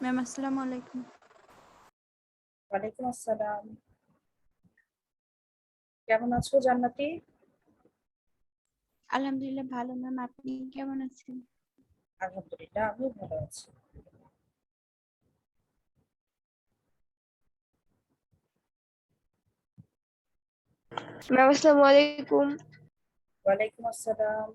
Ma'am আসসালামু আলাইকুম। ওয়ালাইকুম আসসালাম। কেমন আছো জান্নাতি? আলহামদুলিল্লাহ ভালো ম্যাম, আপনি কেমন আছেন? আলহামদুলিল্লাহ আমিও ভালো আছি। ম্যাম আসসালামু আলাইকুম। ওয়ালাইকুম আসসালাম।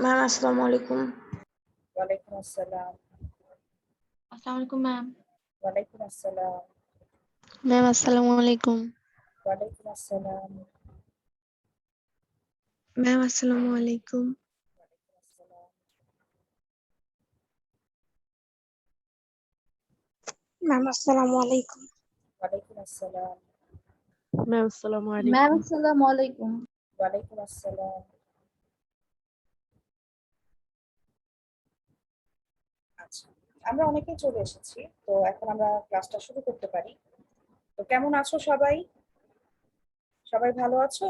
ম্যাম আসসালামু আলাইকুম। ওয়ালাইকুম আসসালাম। আসসালামু আলাইকুম ম্যাম। ওয়ালাইকুম আসসালাম। ম্যাম আসসালামু আলাইকুম। ওয়ালাইকুম আসসালাম। ম্যাম আসসালামু আলাইকুম। ওয়ালাইকুম আসসালাম। ম্যাম আসসালামু আলাইকুম। ওয়ালাইকুম আসসালাম। ম্যাম আসসালামু ম্যাম আলাইকুম। আসসালামু আলাইকুম। ওয়ালাইকুম আসসালাম। আচ্ছা, আমরা অনেকেই চলে এসেছি, তো এখন আমরা ক্লাসটা শুরু করতে পারি। তো কেমন আছো সবাই? সবাই ভালো আছো?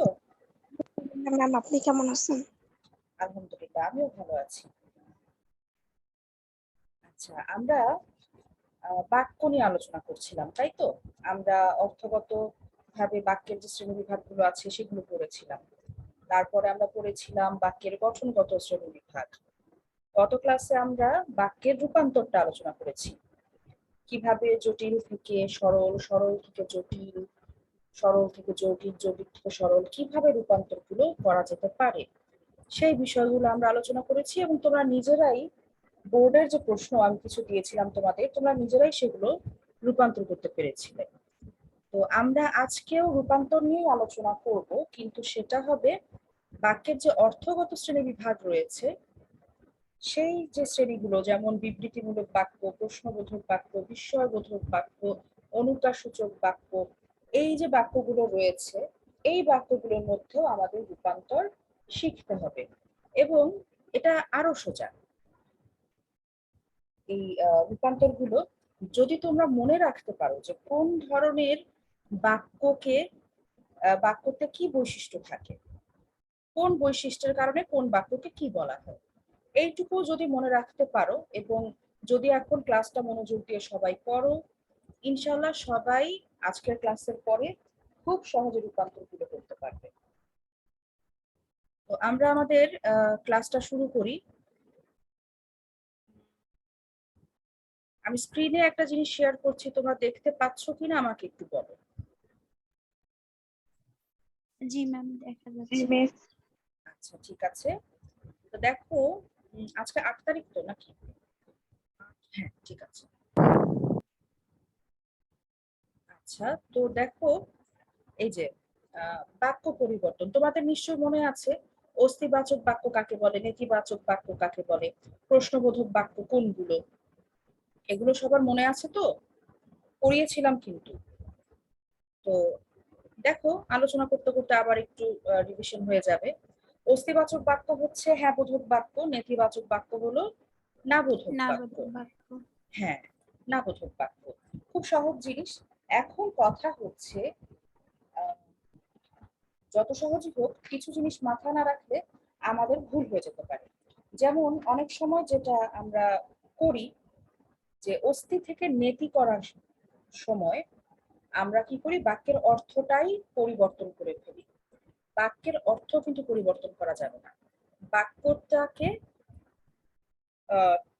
ম্যাম আপনি কেমন আছেন? আলহামদুলিল্লাহ আমিও ভালো আছি। আচ্ছা, আমরা বাক্য নিয়ে আলোচনা করছিলাম, তাই তো? আমরা অর্থগত ভাবে বাক্যের যে শ্রেণীবিভাগগুলো আছে সেগুলো পড়েছিলাম। তারপরে আমরা পড়েছিলাম বাক্যের গঠনগত শ্রেণীবিভাগ। গত ক্লাসে আমরা বাক্যের রূপান্তরটা আলোচনা করেছি, কিভাবে জটিল থেকে সরল, সরল থেকে জটিল, সরল থেকে যৌগিক, যৌগিক থেকে সরল কিভাবে রূপান্তরগুলো করা যেতে পারে সেই বিষয়গুলো আমরা আলোচনা করেছি। এবং তোমরা নিজেরাই বোর্ডের যে প্রশ্ন আমি কিছু দিয়েছিলাম তোমাদের, তোমরা নিজেরাই সেগুলো রূপান্তর করতে পেরেছিলে। তো আমরা আজকেও রূপান্তর নিয়ে আলোচনা করব, কিন্তু সেটা হবে বাক্যের যে অর্থগত শ্রেণীবিভাগ রয়েছে সেই যে শ্রেণীগুলো, যেমন বিবৃতিমূলক বাক্য, প্রশ্নবোধক বাক্য, বিস্ময়বোধক বাক্য, অনুক্তাসূচক বাক্য, এই যে বাক্যগুলো রয়েছে এই বাক্যগুলোর মধ্যেও আমাদের রূপান্তর শিখতে হবে। এবং এটা আরো সোজা। এই রূপান্তরগুলো যদি তোমরা মনে রাখতে পারো যে কোন ধরনের বাক্যকে, বাক্যতে কি বৈশিষ্ট্য থাকে, কোন বৈশিষ্ট্যের কারণে কোন বাক্যকে কি বলা হয়, এইটুকু যদি মনে রাখতে পারো এবং যদি এখন ক্লাসটা মনোযোগ দিয়ে সবাই করো, ইনশাল্লাহ সবাই আজকের ক্লাসের পরে খুব সহজে রূপান্তরগুলো করতে পারবে। তো আমরা আমাদের ক্লাসটা শুরু করি। আমি স্ক্রিনে একটা জিনিস শেয়ার করছি, তোমরা দেখতে পাচ্ছ কিনা আমাকে একটু বলো। জি ম্যাম, দেখা জি যাচ্ছে। মিস। আচ্ছা ঠিক আছে। তো দেখো, আজকে 8 তারিখ তো নাকি? হ্যাঁ ঠিক আছে। আচ্ছা, তো দেখো এই যে বাক্য পরিবর্তন তোমাদের নিশ্চয় মনে আছে, অস্তিবাচক বাক্য কাকে বলে, নেতিবাচক বাক্য কাকে বলে, প্রশ্নবোধক বাক্য কোনগুলো, এগুলো সবার মনে আছে তো? পড়িয়েছিলাম কিন্তু। তো দেখো, আলোচনা করতে করতে আবার একটু রিভিশন হয়ে যাবে। অস্তিবাচক বাক্য হচ্ছে হ্যাঁ বোধক বাক্য, নেতিবাচক বাক্য হলো না বোধক না বাক্য। বোধক বাক্য। হ্যাঁ, না বোধক বাক্য খুব সহজ জিনিস। এখন কথা হচ্ছে, আহ, যত সহজই হোক কিছু জিনিস মাথায় না রাখলে আমাদের ভুল হয়ে যেতে পারে। যেমন অনেক সময় যেটা আমরা করি, যে অস্থি থেকে নেতি করার সময় আমরা কি করি, বাক্যের অর্থটাই পরিবর্তন করে ফেলি। বাক্যের অর্থ কিন্তু পরিবর্তন করা যাবে না। বাক্যটাকে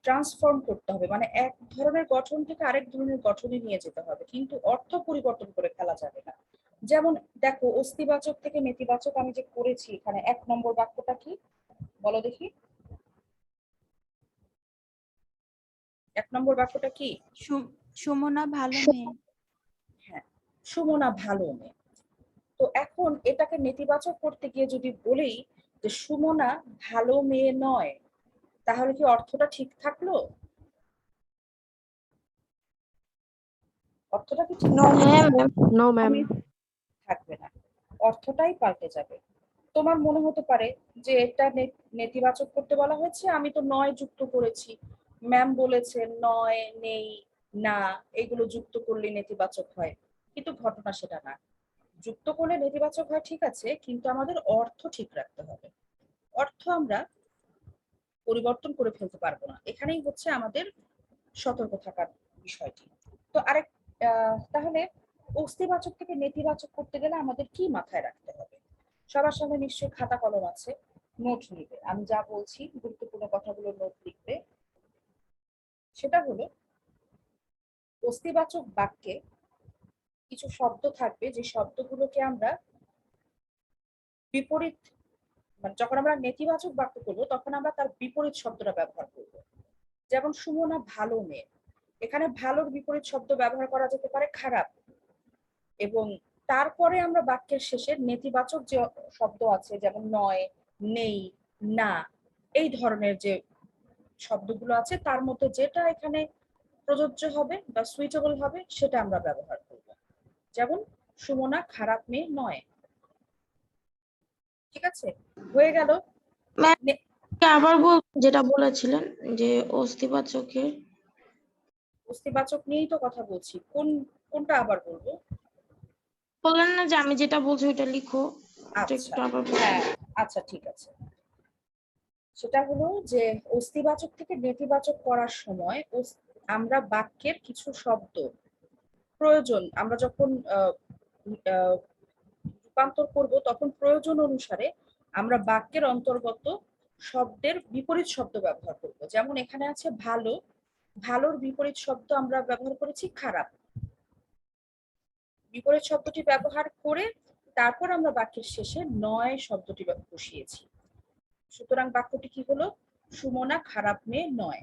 ট্রান্সফর্ম করতে হবে, মানে এক ধরনের গঠন থেকে আরেক ধরনের গঠনে নিয়ে যেতে হবে, কিন্তু অর্থ পরিবর্তন করে ফেলা যাবে না। যেমন দেখো, অস্তিবাচক থেকে নেতিবাচক আমি যে করেছি, এখানে 1 নম্বর বাক্যটা কি বলো দেখি। 1 নম্বর বাক্যটা কি? সুমনা ভালো মেয়ে। হ্যাঁ, সুমনা ভালো মেয়ে। তো এখন এটাকে নেতিবাচক করতে গিয়ে যদি বলি যে সুমনা ভালো মেয়ে নয়, তাহলে কি অর্থটা ঠিক থাকলো? অর্থটা কি ঠিক নো থাকলো? ম্যাম। No ma'am. থাকবে না, অর্থটাই পাল্টে যাবে। তোমার মনে হতে পারে যে এটা নেতিবাচক করতে বলা হয়েছে, আমি তো নয় যুক্ত করেছি, ম্যাম বলেছে নয়, নেই, না, এগুলো যুক্ত করলে নেতিবাচক হয়, কিন্তু ঘটনা সেটা না। যুক্ত করলে নেতিবাচক হয় ঠিক আছে, কিন্তু আমাদের অর্থ ঠিক রাখতে হবে। অর্থ আমরা পরিবর্তন করে ফেলতে পারবো না, এখানেই হচ্ছে আমাদের সতর্ক থাকার বিষয়টি। তো আরেক তাহলে অস্তিবাচক থেকে নেতিবাচক করতে গেলে আমাদের কি মাথায় রাখতে হবে? সবার সামনে নিশ্চয়ই খাতা কলম আছে, নোট নিবে, আমি যা বলছি গুরুত্বপূর্ণ কথাগুলো নোট লিখবে। সেটা হলো, অস্তিবাচক বাক্যে কিছু শব্দ থাকবে যে শব্দগুলোকে আমরা বিপরীত, মানে যখন আমরা নেতিবাচক বাক্য করবো তখন আমরা তার বিপরীত শব্দটা ব্যবহার করব। যেমন সুমনা ভালো মেয়ে, এখানে ভালোর বিপরীত শব্দ ব্যবহার করা যেতে পারে খারাপ। এবং তারপরে আমরা বাক্যের শেষে নেতিবাচক যে শব্দ আছে, যেমন নয়, নেই, না, এই ধরনের যে শব্দগুলো আছে তার মধ্যে যেটা এখানে প্রযোজ্য হবে বা সুইটেবল হবে সেটা আমরা ব্যবহার করব। যেমন সুমনা খারাপ মেয়ে নয়। ঠিক আছে, হয়ে গেল। ম্যাম আবার যেটা বলেছিলেন যে অস্তিবাচকের। অস্তিবাচক নিয়েই তো কথা বলছি, কোনটা আবার বলবো? বললেন না যে আমি যেটা বলছি ওটা লিখো, ওটা আচ্ছা, একটু আবার হ্যাঁ, আচ্ছা ঠিক আছে। সেটা হলো যে অস্তিবাচক থেকে নেতিবাচক করার সময় আমরা বাক্যের কিছু শব্দ প্রয়োজন, আমরা যখন রূপান্তর করব তখন প্রয়োজন অনুসারে আমরা বাক্যের অন্তর্গত শব্দের বিপরীত শব্দ ব্যবহার করব। যেমন এখানে আছে ভালো, ভালোর বিপরীত শব্দ আমরা ব্যবহার করেছি খারাপ। বিপরীত শব্দটি ব্যবহার করে তারপর আমরা বাক্যের শেষে নয় শব্দটি বসিয়েছি। সুতরাং বাক্যটি কি হলো? সুমনা খারাপ মেয়ে নয়।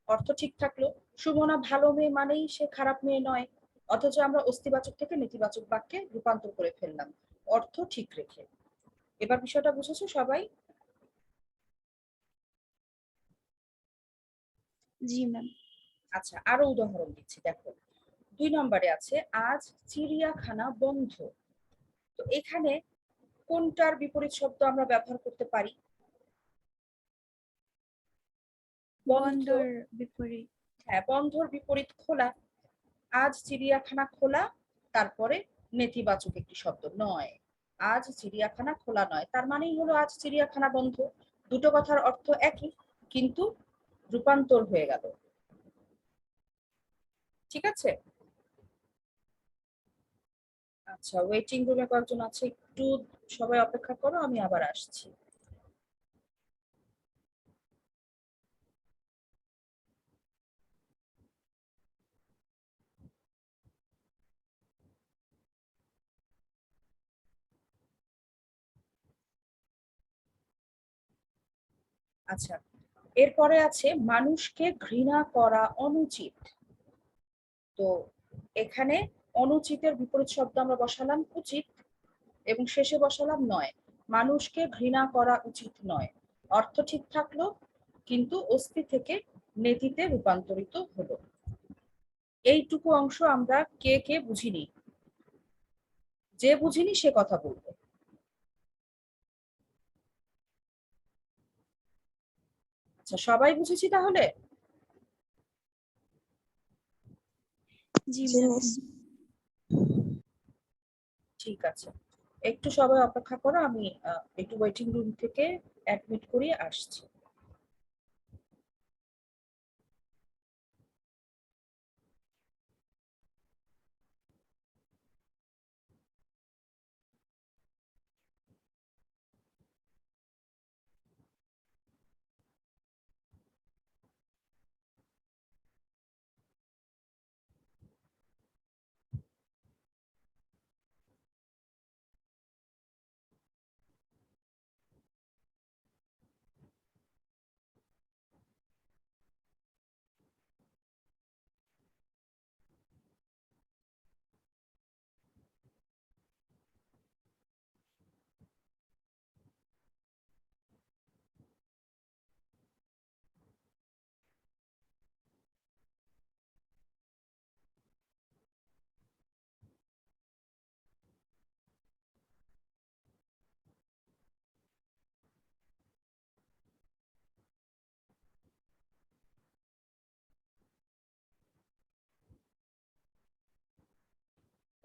অর্থ ঠিক থাকলো, সুমনা ভালো মেয়ে মানেই সে খারাপ মেয়ে নয়, অথচ আমরা অস্তিবাচক থেকে নেতিবাচক বাক্যে রূপান্তর করে ফেললাম অর্থ ঠিক রেখে। এবার বিষয়টা বুঝেছো সবাই? জি ম্যাম। আচ্ছা, আরো উদাহরণ দিচ্ছি, দেখো 2 নম্বরে আছে আজ চিড়িয়াখানা বন্ধ। তো এখানে কোনটার বিপরীত শব্দ আমরা ব্যবহার করতে পারি? বন্ধ। বন্দর বিপরীত। হ্যাঁ, বন্ধর বিপরীত খোলা। আজ চিড়িয়াখানা খোলা, তারপরে নেতিবাচক একটি শব্দ নয়, আজ চিড়িয়াখানা খোলা নয়, তার মানেই হলো আজ চিড়িয়াখানা বন্ধ। দুটো কথার অর্থ একই, কিন্তু রূপান্তর হয়ে গেল। ঠিক আছে, আচ্ছা, ওয়েটিং রুমে কয়েকজন আছে, একটু সবাই অপেক্ষা করো, আমি আবার আসছি। আচ্ছা, এরপরে আছে মানুষকে ঘৃণা করা অনুচিত। তো এখানে অনুচিতের বিপরীত শব্দ আমরা বসালাম উচিত এবং শেষে বসালাম নয়। মানুষকে ঘৃণা করা উচিত নয়, অর্থ ঠিক থাকলো, কিন্তু অস্তি থেকে নেতিতে রূপান্তরিত হলো। এইটুকু অংশ আমরা কে কে বুঝিনি? যে বুঝিনি সে কথা বলবো। আচ্ছা, সবাই বুঝেছি তাহলে? জি জি ম্যাম। মিস। ঠিক আছে, একটু সবাই অপেক্ষা করো, আমি একটু ওয়েটিং রুম থেকে অ্যাডমিট করিয়ে আসছি।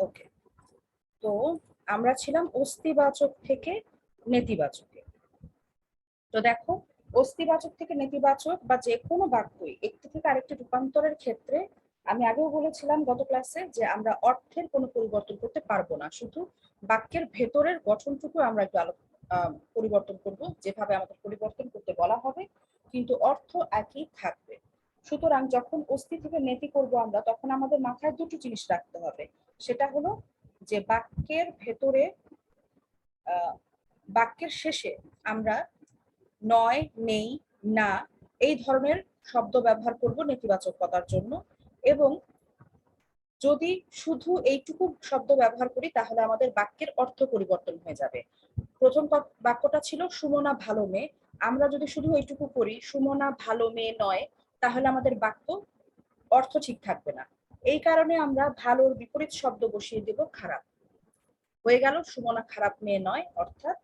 ওকে, তো আমরা ছিলাম অস্তিবাচক থেকে নেতিবাচকে। তো দেখো, অস্তিবাচক থেকে নেতিবাচক বা যে কোনো বাক্যই একটি থেকে আরেকটি রূপান্তরের ক্ষেত্রে আমি আগেও বলেছিলাম গত ক্লাসে যে আমরা অর্থের কোনো পরিবর্তন করতে পারবো না, শুধু বাক্যের ভেতরের গঠনটুকু আমরা একটু পরিবর্তন করব, যেভাবে আমাদের পরিবর্তন করতে বলা হবে, কিন্তু অর্থ একই থাকবে। সুতরাং যখন অস্তি থেকে নেতি করব আমরা, তখন আমাদের মাথায় দুটো জিনিস রাখতে হবে। সেটা হলো যে বাক্যের ভেতরে বাক্যের শেষে আমরা নয়, নেই, না এই ধরনের শব্দ ব্যবহার করব নেতিবাচকতার জন্য, এবং যদি শুধু এইটুকু শব্দ ব্যবহার করি তাহলে আমাদের বাক্যের অর্থ পরিবর্তন হয়ে যাবে। প্রথম বাক্যটা ছিল সুমনা ভালো মেয়ে, আমরা যদি শুধু এইটুকু করি সুমনা ভালো মেয়ে নয়, তাহলে আমাদের বাক্য অর্থ ঠিক থাকবে না। এই কারণে আমরা ভালোর বিপরীত শব্দ বসিয়ে দেব খারাপ। হয়ে গেল সুমনা খারাপ মেয়ে নয়, অর্থাৎ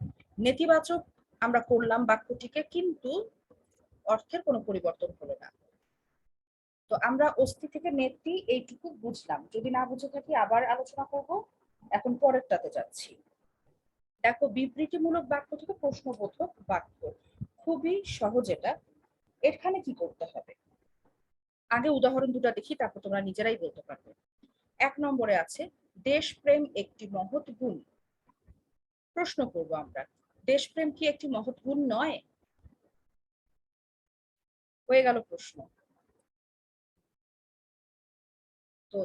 নেতিবাচক আমরা করলাম বাক্যটিকে, কিন্তু অর্থের কোনো পরিবর্তন হলো না। তো আমরা অস্তি থেকে নেতি এইটুকু বুঝলাম, যদি না বুঝে থাকি আবার আলোচনা করব। এখন পরেরটাতে যাচ্ছি। দেখো, বিবৃতিমূলক বাক্য থেকে প্রশ্নবোধক বাক্য, খুবই সহজ এটা। এখানে কি করতে হবে, আগে উদাহরণ দুটো দেখি, তারপর তোমরা নিজেরাই বলতে পারবে। 1 নম্বরে আছে দেশপ্রেম একটি মহৎ গুণ। প্রশ্ন করব আমরা, দেশপ্রেম কি একটি মহৎ গুণ নয়? হয়ে গেল প্রশ্ন। তো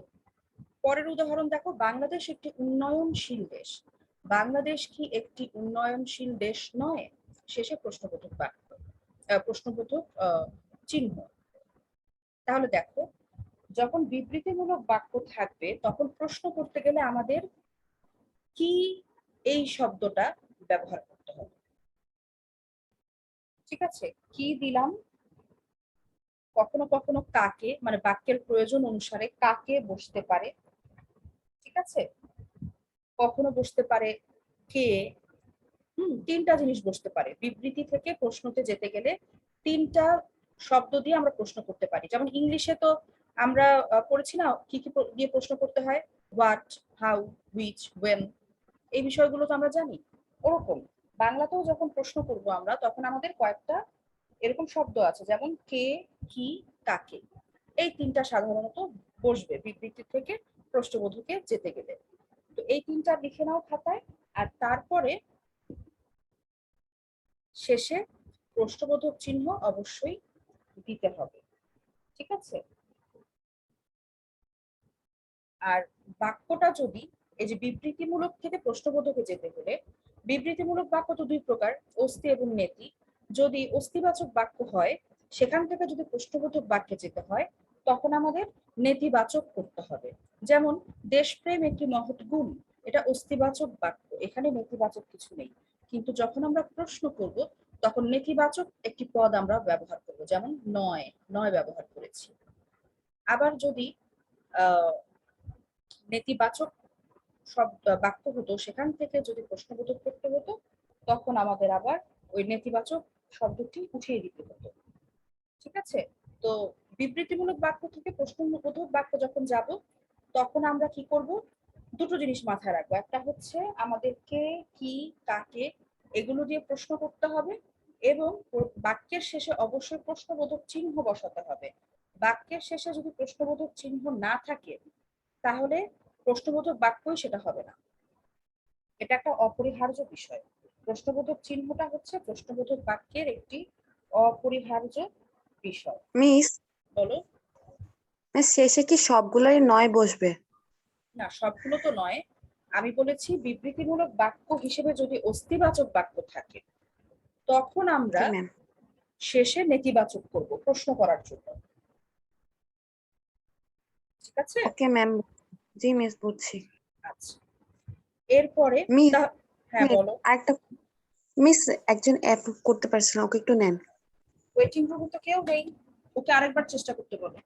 পরের উদাহরণ দেখো, বাংলাদেশ একটি উন্নয়নশীল দেশ। বাংলাদেশ কি একটি উন্নয়নশীল দেশ নয়? শেষে প্রশ্নবোধক বাক্য, প্রশ্নবোধক চিহ্ন। তাহলে দেখো, যখন বিবৃতিমূলক বাক্য থাকবে তখন প্রশ্ন করতে গেলে আমাদের কি এই শব্দটা ব্যবহার করতে হবে। ঠিক আছে, কি দিলাম, কখনো কখনো কাকে, মানে বাক্যের প্রয়োজন অনুসারে কাকে বসতে পারে। ঠিক আছে, কখনো বসতে পারে কে। তিনটা জিনিস বসতে পারে। বিবৃতি থেকে প্রশ্নতে যেতে গেলে তিনটা শব্দ দিয়ে আমরা প্রশ্ন করতে পারি। যেমন ইংলিশে তো আমরা পড়েছি না কি কি দিয়ে প্রশ্ন করতে হয়, হোয়াট, হাউ, হুইচ, ওয়েন, এই বিষয়গুলো তো আমরা জানি। ওরকম বাংলাতেও যখন প্রশ্ন করব আমরা, তখন আমাদের কয়েকটা এরকম শব্দ আছে, যেমন কে, কি, কাকে। এই তিনটা সাধারণত বসবে বিবৃতি থেকে প্রশ্নবোধকে যেতে গেলে। তো এই তিনটা লিখে নাও খাতায়, আর তারপরে শেষে প্রশ্নবোধক চিহ্ন অবশ্যই দিতে হবে। ঠিক আছে, আর বাক্যটা যদি এই যে বিবৃতিমূলক থেকে প্রশ্নবোধকে যেতে হলে, বিবৃতিমূলক বাক্য তো দুই প্রকার, অস্তি এবং নেতি। যদি অস্তিবাচক বাক্য হয়, সেখান থেকে যদি প্রশ্নবোধক বাক্যে যেতে হয়, তখন আমাদের নেতিবাচক করতে হবে। যেমন দেশপ্রেম একটি মহৎ গুণ, এটা অস্তিবাচক বাক্য, এখানে নেতিবাচক কিছু নেই। কিন্তু যখন আমরা প্রশ্ন করব তখন নেতিবাচক একটি পদ আমরা ব্যবহার করব, যেমন নয়, নয় ব্যবহার করেছি। আবার যদি আহ নেতিবাচক শব্দ বাক্য হতো, সেখান থেকে যদি প্রশ্নবোধক করতে হতো, তখন আমাদের আবার ওই নেতিবাচক শব্দটি উঠিয়ে দিতে হতো। ঠিক আছে, তো বিবৃতিমূলক বাক্য থেকে প্রশ্নবোধক বাক্য যখন যাব, তখন আমরা কি করব, দুটো জিনিস মাথায় রাখবো। একটা হচ্ছে আমাদেরকে কি, কাকে, এগুলো দিয়ে প্রশ্ন করতে হবে, এবং বাক্যের শেষে অবশ্যই প্রশ্নবোধক চিহ্ন বসাতে হবে। বাক্যের শেষে যদি প্রশ্নবোধক চিহ্ন না থাকে, তাহলে প্রশ্নবোধক বাক্যই সেটা হবে না। এটা একটা অপরিহার্য বিষয়। প্রশ্নবোধক চিহ্নটা হচ্ছে প্রশ্নবোধক বাক্যের একটি অপরিহার্য বিষয়। মিস বলো। মিস শেষে কি সবগুলোই নয় বসবে? না, সবগুলো তো নয়। আমি বলেছি বিবৃতিমূলক বাক্য হিসেবে যদি অস্তিবাচক বাক্য থাকে, তখন আমরা ওকে ম্যাম। শেষে নেতিবাচক করব প্রশ্ন করার জন্য। ঠিক আছে, ওকে ম্যাম, জি মিস বুঝছি। আচ্ছা, এরপরে মিস হ্যাঁ বলো। আরেকটা, মিস একজন অ্যাপ্রুভ করতে পারছে না, ওকে একটু নেন। ওয়েটিং রুমে তো কেউ নেই, ওকে আরেকবার চেষ্টা করতে বলো।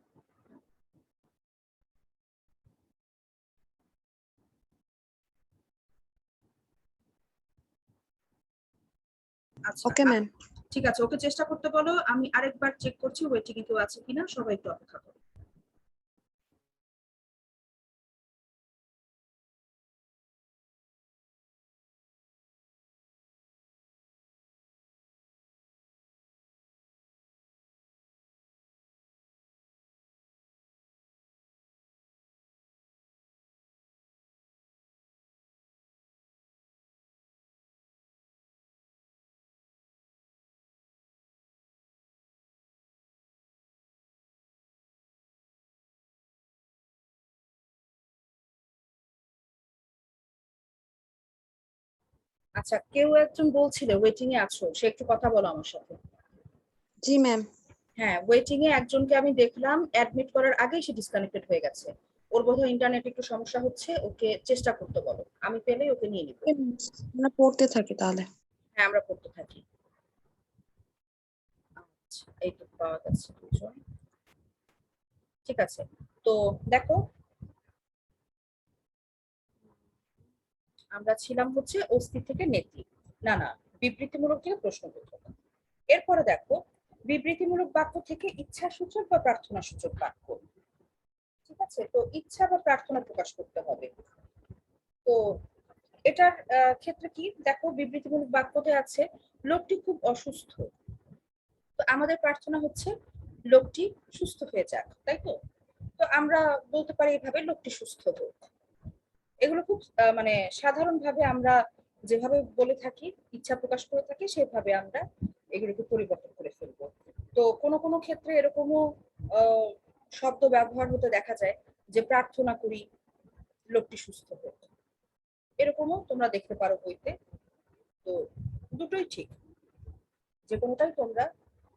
আচ্ছা, ওকে ম্যাম। ঠিক আছে, ওকে চেষ্টা করতে বলো। আমি আরেকবার চেক করছি ওয়েটিং এ কেউ আছে কিনা, সবাই একটু অপেক্ষা করো। আচ্ছা, কেউ একজন বলছিল ওয়েটিং এ আছো, সে একটু কথা বলো আমার সাথে। জি ম্যাম। হ্যাঁ, ওয়েটিং এ একজনকে আমি দেখলাম, অ্যাডমিট করার আগেই সে ডিসকানেক্টেড হয়ে গেছে। ওর বোধহয় ইন্টারনেট একটু সমস্যা হচ্ছে, ওকে চেষ্টা করতে বলো, আমি পেলেই ওকে নিয়ে নিবো। আমরা পড়তে থাকি তাহলে। হ্যাঁ, আমরা করতে থাকি। আচ্ছা, এই তো পাওয়া যাচ্ছে দুজন। ঠিক আছে, তো দেখো আমরা ছিলাম হচ্ছে অস্থি থেকে নেতি, না না, বিবৃতিমূলক থেকে প্রশ্নবোধক। এরপরে দেখো বিবৃতিমূলক বাক্য থেকে ইচ্ছাসূচক বা প্রার্থনা সূচক বাক্য। ঠিক আছে, তো ইচ্ছা বা প্রার্থনা প্রকাশ করতে হবে। তো এটার ক্ষেত্রে কি দেখো, বিবৃতিমূলক বাক্যতে আছে লোকটি খুব অসুস্থ, তো আমাদের প্রার্থনা হচ্ছে লোকটি সুস্থ হয়ে যাক, তাই তো? তো আমরা বলতে পারি এইভাবে, লোকটি সুস্থ হোক। এগুলো খুব মানে সাধারণভাবে আমরা যেভাবে বলে থাকি, ইচ্ছা প্রকাশ করে থাকি, সেভাবে আমরা এগুলোকে পরিবর্তন করে ফেলবো। তো কোনো কোনো ক্ষেত্রে এরকমও আহ, শব্দ ব্যবহার হতে দেখা যায় যে প্রার্থনা করি লোকটি সুস্থ হোক, এরকমও তোমরা দেখতে পারো বইতে। তো দুটোই ঠিক, যে কোনোটাই তোমরা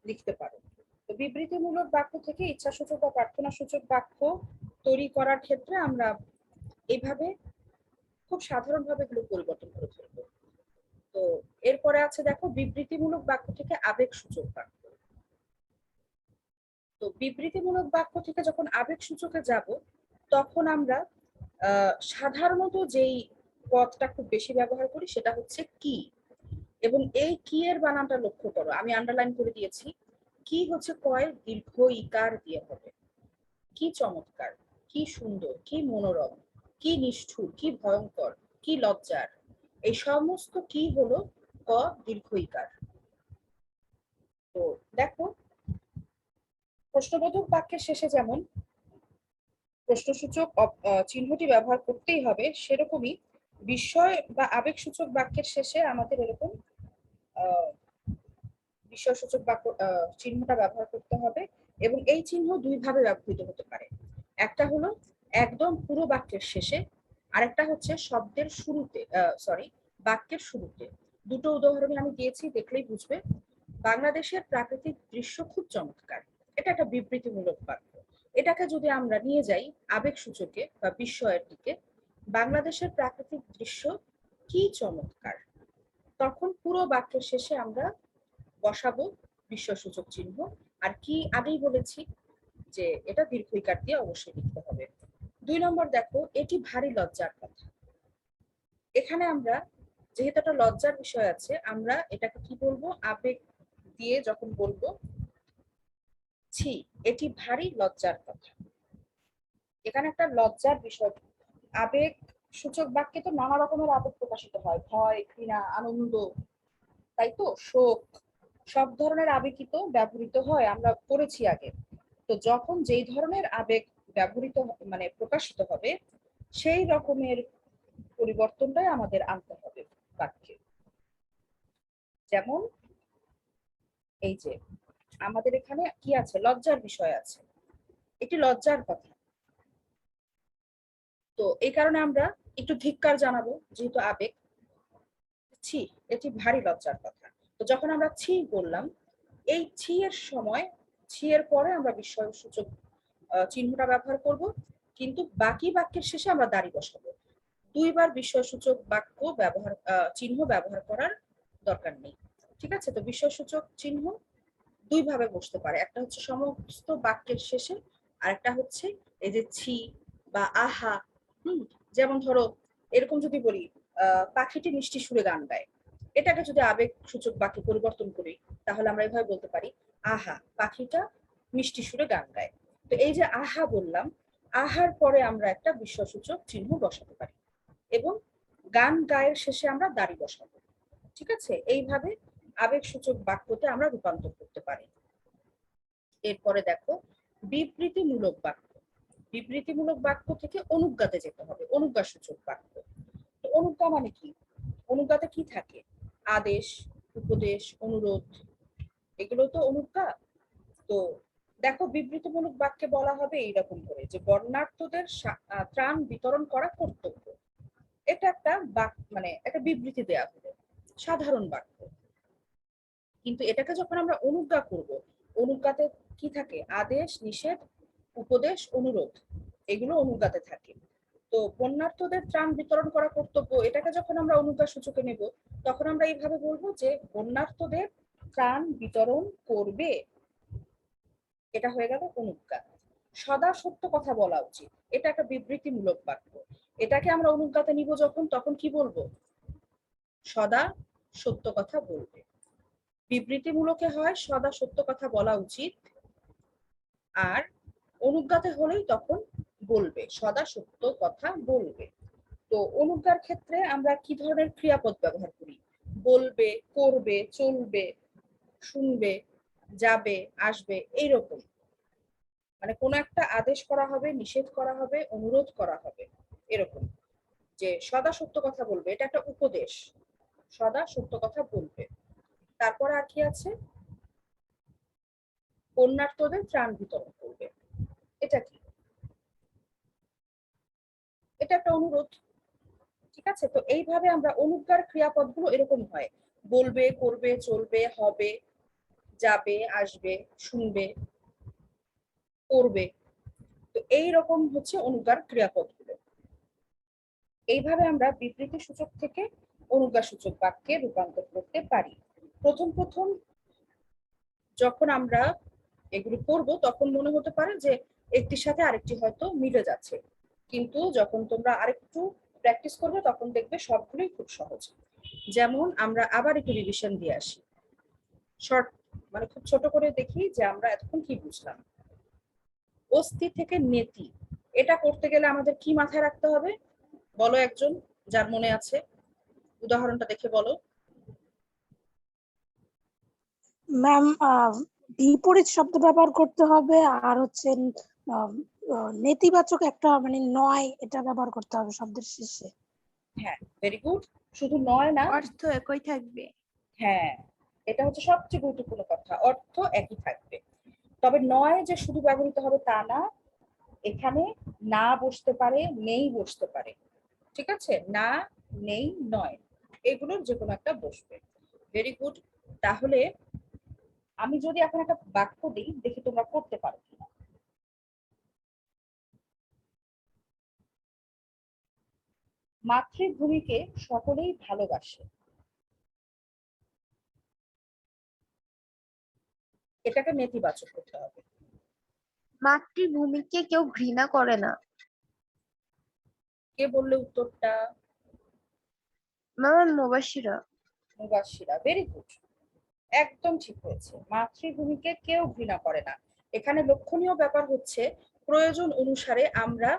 লিখতে পারো। তো বিবৃতিমূলক বাক্য থেকে ইচ্ছাসূচক বা প্রার্থনা সূচক বাক্য তৈরি করার ক্ষেত্রে আমরা এইভাবে খুব সাধারণভাবে এগুলো পরিবর্তন করে ফেলবো। তো এরপরে আছে দেখো বিবৃতিমূলক বাক্য থেকে আবেগ সূচক বাক্য। তো বিবৃতিমূলক বাক্য থেকে যখন আবেগ সূচকে যাব, তখন আমরা সাধারণত যেই পদটা খুব বেশি ব্যবহার করি সেটা হচ্ছে কি। এবং এই কি এর বানানটা লক্ষ্য করো, আমি আন্ডারলাইন করে দিয়েছি। কি হচ্ছে কয় দীর্ঘ ইকার দিয়ে হবে। কি চমৎকার, কি সুন্দর, কি মনোরম, কি নিষ্ঠুর, কি ভয়ঙ্কর, কি লজ্জার, এই সমস্ত কি হলো ক দীর্ঘ ইকার। তো দেখো প্রশ্নবোধক বাক্যের শেষে যেমন প্রশ্নসূচক চিহ্নটি ব্যবহার করতেই হবে, সেরকমই বিস্ময় বা আবেগসূচক বাক্যের শেষে আমাদের এরকম আহ বিস্ময়সূচক বাক্য চিহ্নটা ব্যবহার করতে হবে। এবং এই চিহ্ন দুই ভাবে ব্যবহৃত হতে পারে। একটা হলো একদম পুরো বাক্যের শেষে, আরেকটা হচ্ছে শব্দের শুরুতে, সরি, বাক্যের শুরুতে। দুটো উদাহরণ আমি দিয়েছি, দেখলেই বুঝবে। বাংলাদেশের প্রাকৃতিক দৃশ্য খুব চমৎকার, এটা একটা বিবৃতিমূলক বাক্য। এটাকে যদি আমরা নিয়ে যাই আবেগ সূচকে বা বিস্ময়ের দিকে, বাংলাদেশের প্রাকৃতিক দৃশ্য কি চমৎকার, তখন পুরো বাক্যের শেষে আমরা বসাবো বিস্ময়সূচক চিহ্ন। আর কি আগেই বলেছি যে এটা দীর্ঘ ইকার দিয়ে অবশ্যই লিখতে হবে। 2 নম্বর দেখো, এটি ভারী লজ্জার কথা। এখানে আমরা যেহেতু একটা লজ্জার বিষয় আছে, আমরা এটাকে কি বলবো, আবেগ দিয়ে যখন বলবো ছি এটি ভারী লজ্জার কথা, এখানে একটা লজ্জার বিষয়। আবেগ সূচক বাক্যে তো নানা রকমের আবেগ প্রকাশিত হয়, ভয়, ঘৃণা, আনন্দ, তাই তো, শোক, সব ধরনের আবেগই তো ব্যবহৃত হয়, আমরা পড়েছি আগে। তো যখন যেই ধরনের আবেগ ব্যবহৃত মানে প্রকাশিত হবে, সেই রকমের পরিবর্তনটাই আমাদের আনতে হবে বাক্যে। যেমন এই যে আমাদের এখানে কি আছে, লজ্জার বিষয় আছে, এটি লজ্জার কথা। তো এই কারণে আমরা একটু ধিক্কার জানাবো, যেহেতু আবেগ। ছি এটি ভারী লজ্জার কথা। তো যখন আমরা ছি বললাম, এই ছি এর সময়, ছি এর পরে আমরা বিস্ময়সূচক চিহ্নটা ব্যবহার করব, কিন্তু বাকি বাক্যের শেষে আমরা দাড়ি বসাবো। দুইবার বিস্ময়সূচক বাক্য ব্যবহার চিহ্ন ব্যবহার করার দরকার নেই। ঠিক আছে, তো বিস্ময়সূচক চিহ্ন দুই ভাবে বসতে পারে, একটা হচ্ছে সমস্ত বাক্যের শেষে, আর একটা হচ্ছে এই যে ছি বা আহা। যেমন ধরো এরকম যদি বলি পাখিটি মিষ্টি সুরে গান গায়, এটাকে যদি আবেগ সূচক বাক্যে পরিবর্তন করি, তাহলে আমরা এভাবে বলতে পারি আহা পাখিটা মিষ্টি সুরে গান গায়। তো এই যে আহা বললাম, আহার পরে আমরা একটা বিস্ময়সূচক চিহ্ন বসাতে পারি, এবং গান গায়ের শেষে আমরা দাড়ি বসাবো। ঠিক আছে, এইভাবে আবেগ সূচক বাক্যতে আমরা রূপান্তর করতে পারি। এরপরে দেখো বিবৃতিমূলক বাক্য। বিবৃতিমূলক বাক্য থেকে অনুজ্ঞাতে যেতে হবে, অনুজ্ঞা সূচক বাক্য। তো অনুজ্ঞা মানে কি, অনুজ্ঞাতে কি থাকে, আদেশ, উপদেশ, অনুরোধ, এগুলো তো অনুজ্ঞা। তো দেখো বিবৃতিমূলক বাক্যে বলা হবে এইরকম করে যে বর্ণাঢ্যদের ত্রাণ বিতরণ করা কর্তব্য। এটা একটা বাক্য, মানে একটা বিবৃতি দেয়া হলো। সাধারণ বাক্য। কিন্তু এটাকে যখন আমরা অনুজ্ঞা করব, অনুজ্ঞাতে কি থাকে? আদেশ, নিষেধ, উপদেশ, অনুরোধ, এগুলো অনুজ্ঞাতে থাকে। তো বন্যার্থদের ত্রাণ বিতরণ করা কর্তব্য, এটাকে যখন আমরা অনুজ্ঞা সূচকে নেব, তখন আমরা এইভাবে বলবো যে বন্যার্থদের ত্রাণ বিতরণ করবে, এটা হয়ে গেল অনুজ্ঞা। সদা সত্য কথা বলা উচিত, এটা একটা বিবৃতিমূলক বাক্য। এটাকে আমরা অনুজ্ঞাতে নিব যখন, তখন কি বলবো? সদা সত্য কথা বলবে। বিবৃতিমূলকে হয় সদা সত্য কথা বলা উচিত, আর অনুজ্ঞাতে হলেই তখন বলবে সদা সত্য কথা বলবে। তো অনুজ্ঞার ক্ষেত্রে আমরা কি ধরনের ক্রিয়াপদ ব্যবহার করি? বলবে, করবে, চলবে, শুনবে, যাবে, আসবে, এইরকম। মানে কোনো একটা আদেশ করা হবে, নিষেধ করা হবে, অনুরোধ করা হবে, এরকম। যে সদা সত্য কথা বলবে, এটা একটা উপদেশ, সদা সত্য কথা বলবে। তারপর আর কি আছে? বন্যার্থদের ত্রাণ বিতরণ করবে, এটা কি? এটা একটা অনুরোধ। ঠিক আছে, তো এইভাবে আমরা অনুজ্ঞার ক্রিয়াপদগুলো এরকম হয়: বলবে, করবে, চলবে, হবে, যাবে, আসবে, শুনবে, করবে। তো এইরকম হচ্ছে অনুজ্ঞার ক্রিয়াপদগুলো। এইভাবে আমরা বিবৃতি সূচক থেকে অনুজ্ঞা সূচক বাক্যে রূপান্তর করতে পারি। প্রথম প্রথম যখন আমরা এগুলো করব, তখন মনে হতে পারে যে একটির সাথে আরেকটি হয়তো মিলে যাচ্ছে, কিন্তু যখন তোমরা আরেকটু প্র্যাকটিস করবে, তখন দেখবে সবগুলোই খুব সহজ। যেমন আমরা আবার একটু রিভিশন দিয়ে আসি, শর্ট, মানে খুব ছোট করে দেখি যে আমরা এতক্ষণ কি বুঝলাম। অস্থি থেকে নেতি, এটা করতে গেলে আমাদের কি মাথায় রাখতে হবে? বলো একজন, যার মনে আছে, উদাহরণটা দেখে বলো। ম্যাম, বিপরীত শব্দ ব্যবহার করতে হবে, আর হচ্ছে নেতিবাচক একটা মানে নয়, এটা ব্যবহার করতে হবে শব্দের শেষে। হ্যাঁ, ভেরি গুড। শুধু নয় না, অর্থ একই থাকবে। হ্যাঁ, এটা হচ্ছে সবচেয়ে গুরুত্বপূর্ণ কথা, অর্থ একই থাকবে। তবে নয় যে শুধু ব্যবহৃত হবে তা না, এখানে না বসতে পারে, নেই বসতে পারে। ঠিক আছে, না, নেই, নয়, এগুলোর যে কোনো একটা বসবে। Very good. তাহলে আমি যদি এখন একটা বাক্য দিই, দেখি তোমরা করতে পারো কিনা। মাতৃভূমিকে সকলেই ভালোবাসে, এটাকে নেতিবাচক হতে হবে। মাতৃভূমিকে কেউ ঘৃণা করে না। কে বললে উত্তরটা? ম্যাম, মুবাশিরা। মুবাশশিরা, ভেরি গুড, একদম ঠিক হয়েছে। মাতৃভূমিকে কেউ ঘৃণা করে না। এখানে লক্ষণীয় ব্যাপার হচ্ছে প্রয়োজন অনুসারে আমরা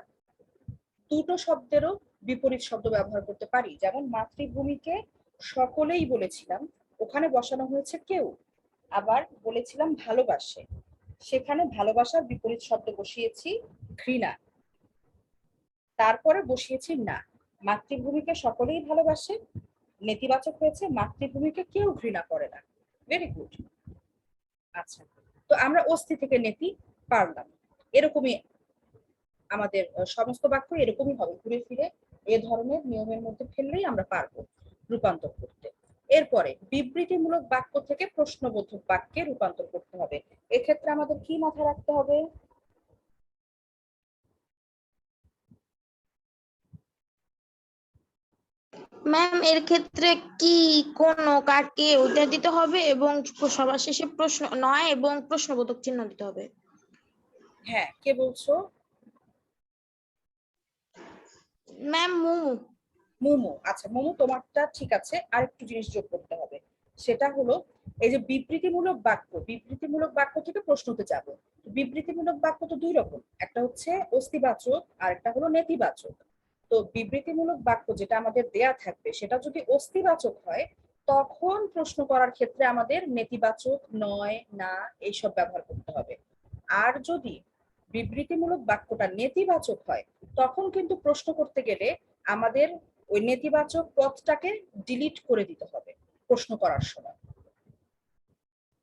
দুটো শব্দেরও বিপরীত শব্দ ব্যবহার করতে পারি। যেমন মাতৃভূমিকে সকলেই বলেছিলাম, ওখানে বসানো হয়েছে কেউ। আবার বলেছিলাম ভালোবাসে, সেখানে ভালোবাসার বিপরীত শব্দ বসিয়েছি ঘৃণা, তারপরে বসিয়েছি না। মাতৃভূমিকে সকলেই ভালোবাসে, নেতিবাচক হয়েছে মাতৃভূমিকে কেউ ঘৃণা করে না। Very good. আচ্ছা, তো আমরা অস্থি থেকে নেতি পারলাম। এরকমই আমাদের সমস্ত বাক্য এরকমই হবে, ঘুরে ফিরে এ ধরনের নিয়মের মধ্যে ফেললেই আমরা পারবো রূপান্তর করতে। এরপরে বিবৃতিমূলক বাক্য থেকে প্রশ্নবোধক বাক্যে রূপান্তর করতে হবে। এক্ষেত্রে আমাদের কি মাথায় রাখতে হবে? ম্যাম, এর ক্ষেত্রে কি কোন কাকে ওইটা দিতে হবে এবং সবার শেষে প্রশ্ন নয় এবং প্রশ্নবোধক চিহ্ন দিতে হবে। হ্যাঁ, কে বলছো? ম্যাম, মুমু। মোমো, আচ্ছা মোমো, তোমারটা ঠিক আছে, আরেকটু জিনিস যোগ করতে হবে। সেটা হলো এই যে বিবৃতিমূলক বাক্য, বিবৃতিমূলক বাক্য থেকে প্রশ্নতে যাব। বিবৃতিমূলক বাক্য তো দুই রকম, একটা হচ্ছে অস্তিবাচক আর একটা হলো নেতিবাচক। তো বিবৃতিমূলক বাক্য যেটা আমাদের দেয়া থাকবে, সেটা যদি অস্তিবাচক হয়, তখন প্রশ্ন করার ক্ষেত্রে আমাদের নেতিবাচক, নয়, না, এইসব ব্যবহার করতে হবে। আর যদি বিবৃতিমূলক বাক্যটা নেতিবাচক হয়, তখন কিন্তু প্রশ্ন করতে গেলে আমাদের ওই নেতিবাচক পদটাকে ডিলিট করে দিতে হবে প্রশ্ন করার সময়।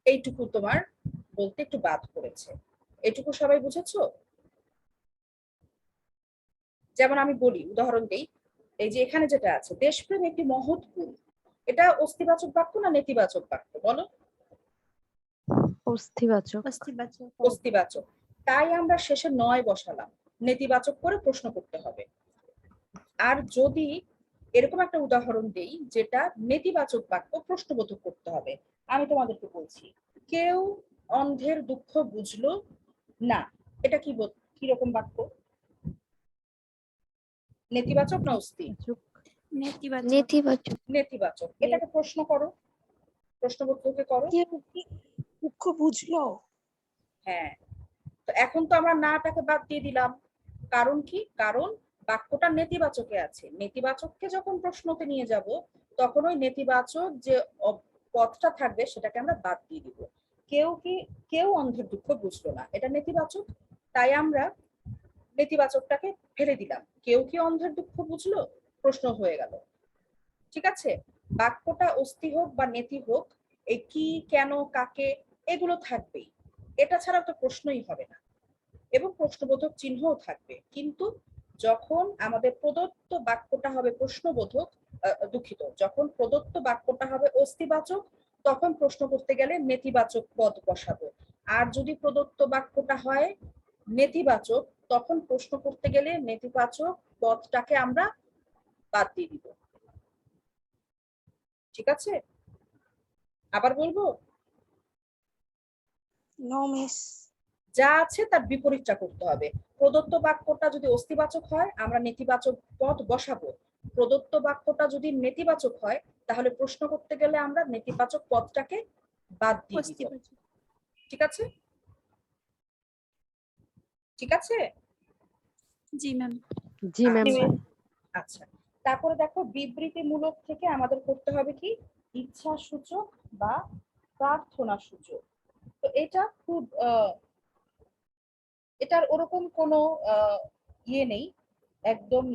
এইটুকু তোমার বলতে একটু বাদ পড়েছে, এটুকু সবাই বুঝেছো? যেমন আমি বলি, উদাহরণ দেই, এই যে এখানে যেটা আছে, দেশপ্রেম একটি মহৎ গুণ, এটা অস্তিবাচক বাক্য না নেতিবাচক বাক্য বলো? অস্থিবাচক। অস্তিবাচক। অস্তিবাচক। তাই আমরা শেষে নয় বসালাম, নেতিবাচক করে প্রশ্ন করতে হবে। আর যদি এরকম একটা উদাহরণ দেই যেটা নেতিবাচক বাক্য, প্রশ্নবোধক করতে হবে। আমি তোমাদেরকে বলছি, কেউ অন্ধের দুঃখ বুঝলো না, এটা কিরকম বাক্য? নেতিবাচক না অস্তি? নেতিবাচক। নেতিবাচক। নেতিবাচক। এটাকে প্রশ্ন করো, প্রশ্নবোধককে করো। কেউ কি দুঃখ বুঝলো? হ্যাঁ, তো এখন তো আমরা নাটাকে বাদ দিয়ে দিলাম, কারণ কি? কারণ বাক্যটা নেতিবাচকে আছে। নেতিবাচককে যখন প্রশ্নতে নিয়ে যাব তখন ওই নেতিবাচক যে পদটা থাকবে সেটাকে আমরা বাদ দিয়ে দিব। কেউ অন্ধের দুঃখ বুঝলো না, এটা নেতিবাচক, তাই আমরা নেতিবাচকটাকে ফেলে দিলাম। কেউ কি অন্ধের দুঃখ বুঝলো, প্রশ্ন হয়ে গেল। ঠিক আছে, বাক্যটা অস্তি হোক বা নেতি হোক, এই কি, কেন, কাকে, এগুলো থাকবেই। এটা ছাড়া তো প্রশ্নই হবে না, এবং প্রশ্নবোধক চিহ্নও থাকবে। কিন্তু যখন আমাদের প্রদত্ত বাক্যটা হবে প্রশ্নবোধক, দুঃখিত, যখন প্রদত্ত বাক্যটা হবে অস্তিবাচক, তখন প্রশ্ন করতে গেলে নেতিবাচক পদ বসাবো। আর যদি প্রদত্ত বাক্যটা হয় নেতিবাচক, তখন প্রশ্ন করতে গেলে নেতিবাচক পদটাকে আমরা বাদ দিয়ে দিব। ঠিক আছে, আবার বলবো? No miss. যা আছে তার বিপরীতটা করতে হবে। প্রদত্ত বাক্যটা যদি অস্তিবাচক হয় আমরা নেতিবাচক পদ বসাবো। প্রদত্ত বাক্যটা যদি নেতিবাচক হয় তাহলে প্রশ্ন করতে গেলে আমরা নেতিবাচক পদটাকে বাদ দিয়ে দিব। অস্তিবাচক। ঠিক আছে, ঠিক আছে। জি ম্যাম। জি ম্যাম। আচ্ছা, তারপরে দেখো বিবৃতিমূলক থেকে আমাদের করতে হবে কি, ইচ্ছা সূচক বা প্রার্থনা সূচক। তো এটা খুব এটার ওরকম কোনো ইয়ে নেই, একদম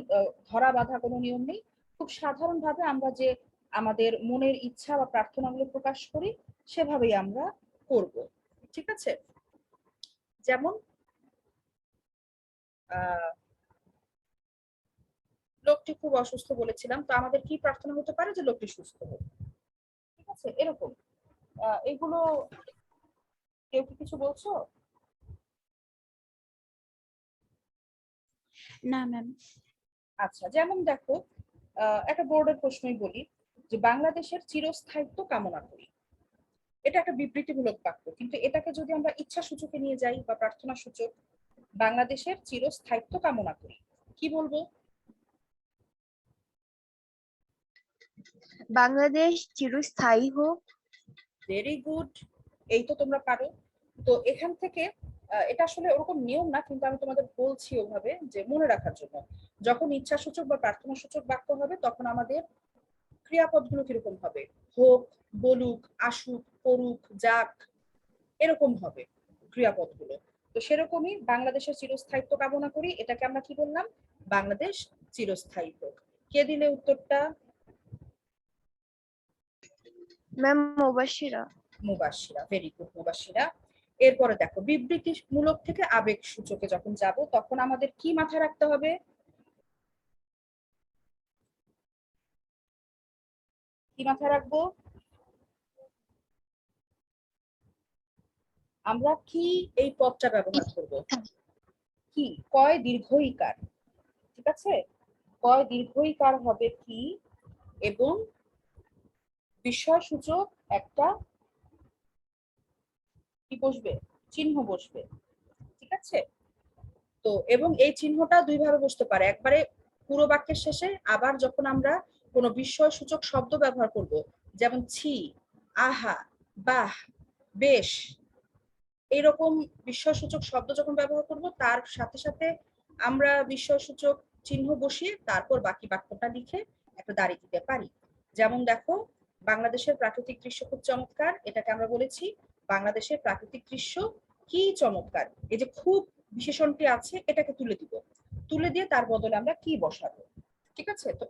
ধরা বাঁধা কোনো নিয়ম নেই। খুব সাধারণভাবে আমরা যে আমাদের মনের ইচ্ছা বা প্রার্থনাগুলো প্রকাশ করি সেভাবেই আমরা করব। ঠিক আছে, যেমন লোকটি খুব অসুস্থ বলেছিলাম, তো আমাদের কি প্রার্থনা হতে পারে? যে লোকটি সুস্থ হোক। ঠিক আছে, এরকম এগুলো। কেউ কি কিছু বলছো? না ম্যাম। আচ্ছা, যেমন দেখো একটা বোর্ডের প্রশ্নই বলি, যে বাংলাদেশের চিরস্থায়িত্ব কামনা করি। এটা একটা বিবৃতিমূলক বাক্য, কিন্তু এটাকে যদি আমরা ইচ্ছা সূচকে নিয়ে যাই বা প্রার্থনা সূচক, বাংলাদেশের চিরস্থায়িত্ব কামনা করি, কি বলবো? বাংলাদেশ চিরস্থায়ী হোক। ভেরি গুড, এই তো তোমরা পারো। তো এখান থেকে এটা আসলে ওরকম নিয়ম না, কিন্তু আমি তোমাদের বলছি ওভাবে যে মনে রাখার জন্য। যখন ইচ্ছা সূচক বা প্রার্থনা সূচক বাক্য হবে তখন আমাদের ক্রিয়াপদগুলো কিরকম হবে? হোক, বলুক, আসুক, করুক, যাক, এরকম হবে ক্রিয়াপদগুলো। তো সেরকমই বাংলাদেশের চিরস্থায়িত্ব কামনা করি, এটাকে আমরা কি বললাম? বাংলাদেশ চিরস্থায়ী হোক। কে দিলে উত্তরটা? Ma'am Mubashira. Mubashira, very good Mubashira. এরপরে দেখো বিবৃতিমূলক থেকে আবেগ সূচকে যখন যাব তখন আমাদের কি মাথায় রাখতে হবে? কি মাথায় রাখবো? আমরা কি এই পদটা ব্যবহার করব? কি, কয় দীর্ঘ ইকার। ঠিক আছে, কয় দীর্ঘ ইকার হবে কি, এবং বিস্ময় সূচক একটা কি বসবে? চিহ্ন বসবে। ঠিক আছে, তো এবং এই চিহ্নটা দুই ভাবে বসতে পারে, একবারে পুরো বাক্যের শেষে, আবার যখন আমরা কোনো বিস্ময় সূচক শব্দ ব্যবহার করব, যেমন ছি, আহা, বাহ, বেশ, এইরকম বিস্ময় সূচক শব্দ যখন ব্যবহার করব তার সাথে সাথে আমরা বিস্ময় সূচক চিহ্ন বসিয়ে তারপর বাকি বাক্যটা লিখে একটা দাড়ি দিতে পারি। যেমন দেখো, বাংলাদেশের প্রাকৃতিক দৃশ্য খুব চমৎকার, এটাকে আমরা বলেছি বাংলাদেশের প্রাকৃতিক দৃশ্য কি চমৎকার। এই যে খুব বিশেষণটি আছে এটাকে তুলে দিব, তুলে দিয়ে তার বদলে আমরা কি বসাবো। ঠিক আছে, তো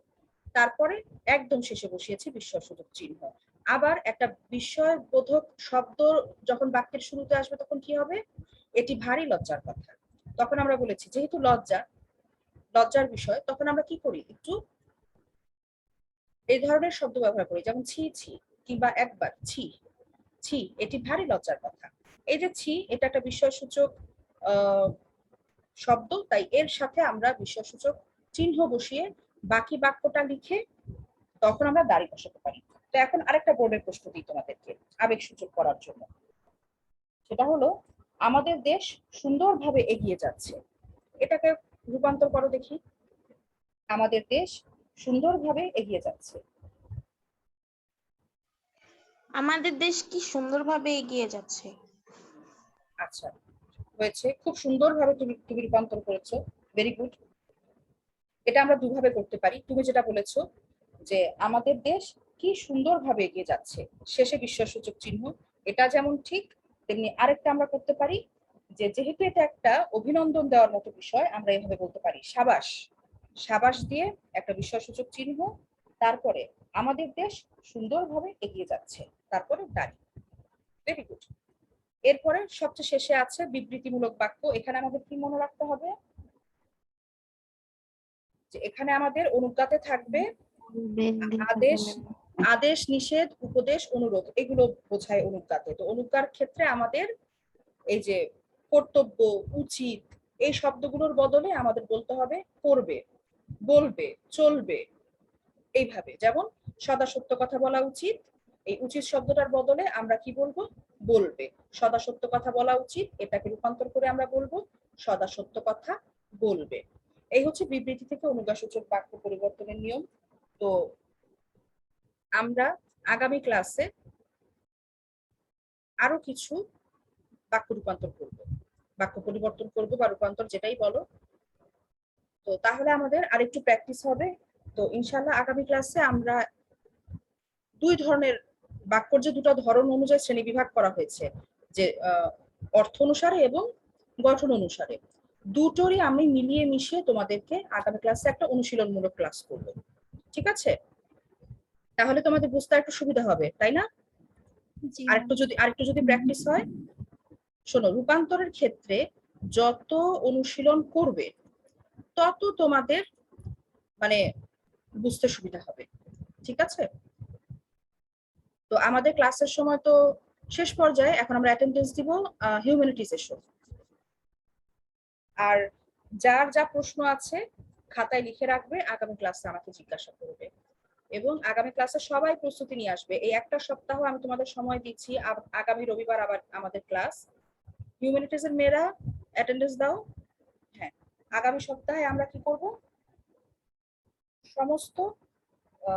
তারপরে একদম শেষে বসিয়েছি বিস্ময় সূচক চিহ্ন। আবার একটা বিস্ময়বোধক শব্দ যখন বাক্যের শুরুতে আসবে তখন কি হবে? এটি ভারী লজ্জার কথা। তখন আমরা বলেছি যেহেতু লজ্জার বিষয়, তখন আমরা কি করি? একটু এই ধরনের শব্দ ব্যবহার করি, যেমন ছি ছি কিংবা একবার ছি ছি, এটি ভারী লজ্জার কথা। এই যে ছি, এটা একটা বিস্ময়সূচক শব্দ, তাই এর সাথে আমরা বিস্ময়সূচক চিহ্ন বসিয়ে বাকি বাক্যটা লিখে তখন আমরা দাড়ি বসাতে পারি। তো এখন আরেকটা বোর্ডের প্রশ্ন দিই তোমাদেরকে আবেগসূচক করার জন্য। সেটা হলো, আমাদের দেশ সুন্দরভাবে এগিয়ে যাচ্ছে। এটাকে রূপান্তর করো দেখি। আমাদের দেশ সুন্দরভাবে এগিয়ে যাচ্ছে। আমাদের দেশ কি সুন্দরভাবে এগিয়ে যাচ্ছে। আচ্ছা, হয়েছে, খুব সুন্দরভাবে তুমি তুমি রূপান্তর করেছো, ভেরি গুড। এটা আমরা দুভাবে করতে পারি। তুমি যেটা বলেছো যে আমাদের দেশ কি সুন্দরভাবে এগিয়ে যাচ্ছে, শেষে বিস্ময়সূচক চিহ্ন, এটা যেমন ঠিক, তেমনি আরেকটা আমরা করতে পারি যে যেহেতু এটা একটা অভিনন্দন দেওয়ার মতো বিষয়, আমরা এইভাবে বলতে পারি সাবাস। সাবাস দিয়ে একটা বিস্ময়সূচক চিহ্ন, তারপরে আমাদের দেশ সুন্দরভাবে এগিয়ে যাচ্ছে, তারপরে দাঁড়ি। Very good. এরপরে সবচেয়ে শেষে আছে বিবৃতিমূলক বাক্য। এখানে আমাদের কি মনে রাখতে হবে যে এখানে আমাদের অনুজ্ঞাতে থাকবে আদেশ, আদেশ নিষেধ, উপদেশ, অনুরোধ, এগুলো বোঝায় অনুজ্ঞাতে। তো অনুজ্ঞার ক্ষেত্রে আমাদের এই যে কর্তব্য, উচিত, এই শব্দগুলোর বদলে আমাদের বলতে হবে করবে, বলবে, চলবে, এইভাবে। যেমন সদা সত্য কথা বলা উচিত, এই উচিত শব্দটার বদলে আমরা কি বলবো, বলবে। সদা সত্য কথা বলা উচিত, এটাকে রূপান্তর করে আমরা বলবো সদা সত্য কথা বলবে। এই হচ্ছে বিবৃতি থেকে অনুজ্ঞাসূচক বাক্য পরিবর্তনের নিয়ম। তো আমরা আগামী ক্লাসে আরো কিছু বাক্য রূপান্তর করব, বাক্য পরিবর্তন করব বা রূপান্তর যেটাই বলো। তো তাহলে আমাদের আরেকটু প্র্যাকটিস হবে। তো ইনশাল্লাহ আগামী ক্লাসে আমরা দুই ধরনের বাক্যর যে দুটো ধরন অনুযায়ী শ্রেণী বিভাগ করা হয়েছে, যে অর্থ অনুসারে এবং গঠন অনুসারে, দুটোরই আমি মিলিয়ে মিশিয়ে তোমাদেরকে আগামী ক্লাসে একটা অনুশীলনমূলক ক্লাস করব। ঠিক আছে? তাহলে তোমাদের বুঝতে একটু সুবিধা হবে, তাই না? জি আরেকটু যদি প্র্যাকটিস হয়, শোনো, রূপান্তরের ক্ষেত্রে যত অনুশীলন করবে তত তোমাদের মানে বুঝতে সুবিধা হবে। ঠিক আছে? তো আমাদের ক্লাসের সময় তো শেষ পর্যায়ে, এখন আমরা অ্যাটেন্ডেন্স দিব হিউম্যানিটিজ এর সময়। আর যার যা প্রশ্ন আছে খাতায় লিখে রাখবে, আগামী ক্লাসে আমাকে জিজ্ঞাসা করবে। এবং আগামী ক্লাসে সবাই প্রস্তুতি নিয়ে আসবে। এই একটা সপ্তাহ আমি তোমাদের সময় দিচ্ছি, আগামী রবিবার আবার আমাদের ক্লাস। হিউম্যানিটিজ এর মেয়েরা অ্যাটেন্ডেন্স দাও। হ্যাঁ, আগামী সপ্তাহে আমরা কি করব, সমস্ত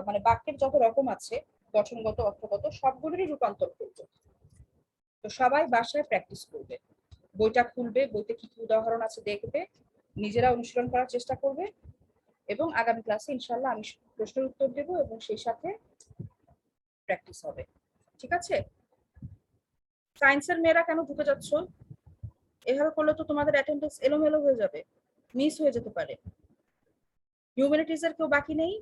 মানে বাক্যের যত রকম আছে, গঠনগত, অর্থগত, সবগুলোরই রূপান্তর করব। তো সবাই বাসায় প্র্যাকটিস করবে, বইটা খুলবে, বইতে কি কি উদাহরণ আছে দেখবে, নিজেরা অনুশীলন করার চেষ্টা করবে, এবং আগামী ক্লাসে ইনশাআল্লাহ আমি প্রশ্নের উত্তর দেব এবং সেই সাথে প্র্যাকটিস হবে। ঠিক আছে? সায়েন্সের মেয়েরা কেন ঢুকে যাচ্ছ? এভাবে করলে তো তোমাদের অ্যাটেন্ডেন্স এলোমেলো হয়ে যাবে, মিস হয়ে যেতে পারে। হিউম্যানিটিজ এর কেউ বাকি নেই?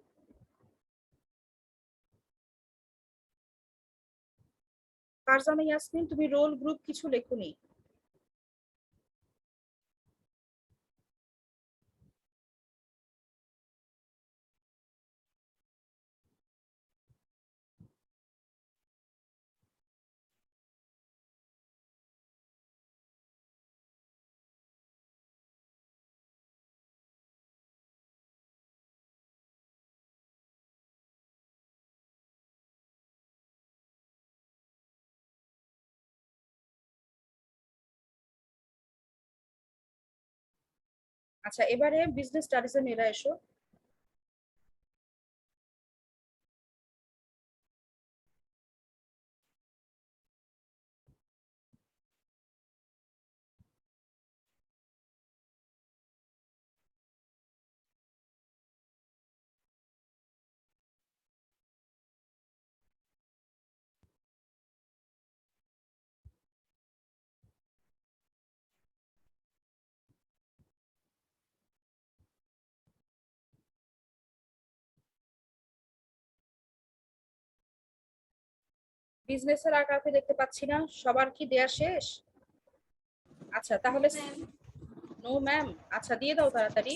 ফারজানা ইয়াসমিন, তুমি রোল গ্রুপ কিছু লেখোনি। আচ্ছা, এবারে বিজনেস স্টাডিজ এর মেয়েরা এসো। বিজনেসের আর কাউকে দেখতে পাচ্ছি না, সবার কি দেয়া শেষ? আচ্ছা তাহলে নো ম্যাম, আচ্ছা দিয়ে দাও তাড়াতাড়ি।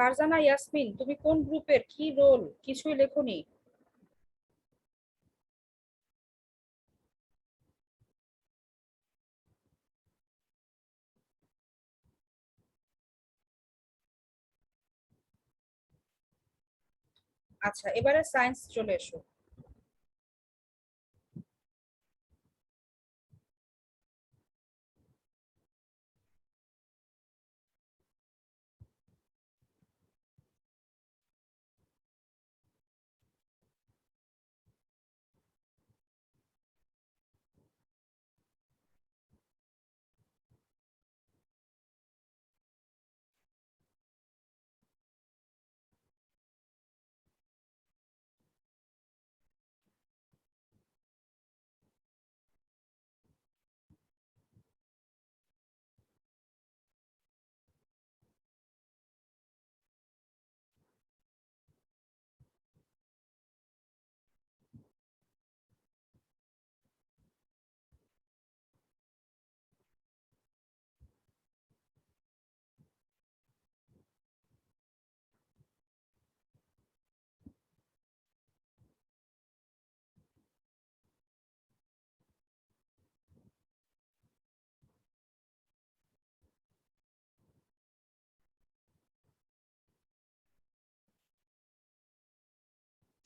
ফারজানা ইয়াসমিন, তুমি কোন গ্রুপের, কি রোল? কিছুই লেখোনি। আচ্ছা, এবারে সায়েন্স চলে এসো।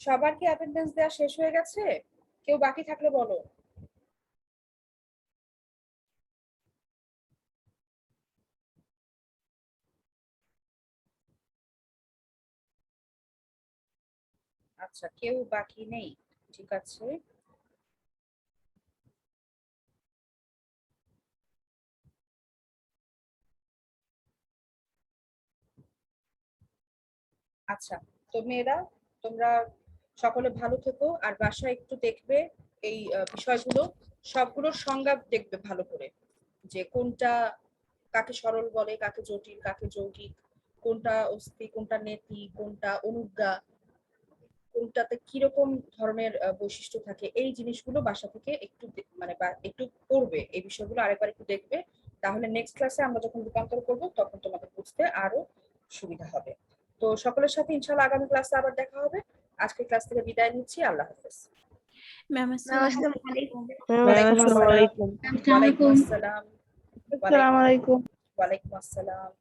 সবার কি অ্যাটেন্ডেন্স দেওয়া শেষ হয়ে গেছে? কেউ বাকি থাকলে বলো। আচ্ছা, কেউ বাকি নেই, ঠিক আছে। আচ্ছা, তো মেয়েরা, তোমরা সকলে ভালো থেকো, আর বাসায় একটু দেখবে এই বিষয়গুলো, সবগুলোর সংজ্ঞা দেখবে ভালো করে, যে কোনটা কাকে সরল বলে, কাকে জটিল, কাকে যৌগিক, কোনটা অস্থি, কোনটা নেতি, কোনটা অনুজ্ঞা, কোনটাতে কিরকম ধরনের বৈশিষ্ট্য থাকে, এই জিনিসগুলো বাসা থেকে একটু মানে একটু পড়বে, এই বিষয়গুলো আরেকবার একটু দেখবে। তাহলে নেক্সট ক্লাসে আমরা যখন রূপান্তর করব তখন তোমাদের বুঝতে আরো সুবিধা হবে। তো সকলের সাথে ইনশাআল্লাহ আগামী ক্লাসে আবার দেখা হবে। আজকে ক্লাস থেকে বিদায় নিচ্ছি। আল্লাহ হাফেজ। ম্যাম আসসালামু আলাইকুম। ওয়ালাইকুম আসসালামু আসসালাম। আলাইকুম। ওয়ালাইকুম আসসালাম। আসসালামু আলাইকুম। ওয়ালাইকুম আসসালাম।